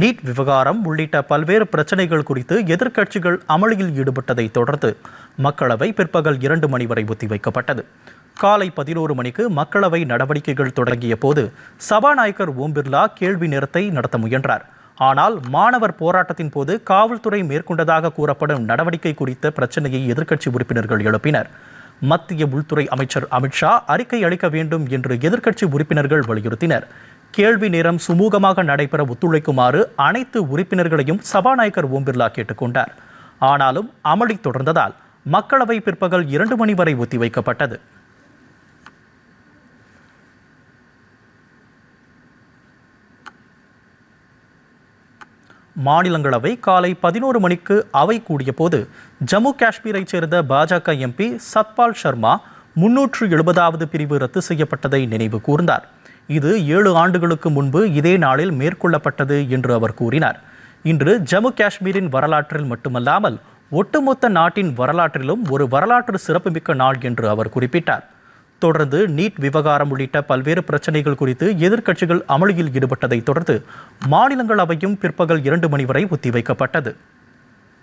NEET விவகாரம் உள்ளிட்ட பல்வேறு பிரச்சனைகள் குறித்து எதிர்க்கட்சிகள் அமளியில் ஈடுபட்டதை தொடர்ந்து மக்களவை பிற்பகல் 2 மணி வரை ஒத்திவைக்கப்பட்டது. காலை 11 மணிக்கு மக்களவை நடவடிக்கைகள் தொடங்கிய போது சபாநாயகர் ஓம் பிர்லா கேள்வி நேரத்தை நடத்த முயன்றார். ஆனால் மாணவர் போராட்டத்தின் போது காவல்துறை மேற்கொண்டதாக கூறப்படும் நடவடிக்கை குறித்த பிரச்சனையை எதிர்க்கட்சி உறுப்பினர்கள் எழுப்பினர். மத்திய உள்துறை அமைச்சர் அமித்ஷா அறிக்கை அளிக்க வேண்டும் என்று எதிர்க்கட்சி உறுப்பினர்கள் வலியுறுத்தினர். கேள்வி நேரம் சுமூகமாக நடைபெற ஒத்துழைக்குமாறு அனைத்து உறுப்பினர்களையும் சபாநாயகர் ஓம் பிர்லா கேட்டுக்கொண்டார். ஆனாலும் அமளி தொடர்ந்ததால் மக்களவை பிற்பகல் 2 மணி வரை ஒத்திவைக்கப்பட்டது. மாநிலங்களவை காலை 11 மணிக்கு அவை கூடிய போது ஜம்மு காஷ்மீரைச் சேர்ந்த பாஜக எம்பி சத்பால் சர்மா 370வது பிரிவு ரத்து செய்யப்பட்டதை நினைவு கூர்ந்தார். இது 7 ஆண்டுகளுக்கு முன்பு இதே நாளில் மேற்கொள்ளப்பட்டது என்று அவர் கூறினார். இன்று ஜம்மு காஷ்மீரின் வரலாற்றில் மட்டுமல்லாமல் ஒட்டுமொத்த நாட்டின் வரலாற்றிலும் ஒரு வரலாற்று சிறப்புமிக்க நாள் என்று அவர் குறிப்பிட்டார். தொடர்ந்து நீட் விவகாரம் உள்ளிட்ட பல்வேறு பிரச்சனைகள் குறித்து எதிர்க்கட்சிகள் அமளியில் ஈடுபட்டதை தொடர்ந்து மாநிலங்களவையும் பிற்பகல் 2 மணி வரை ஒத்திவைக்கப்பட்டது.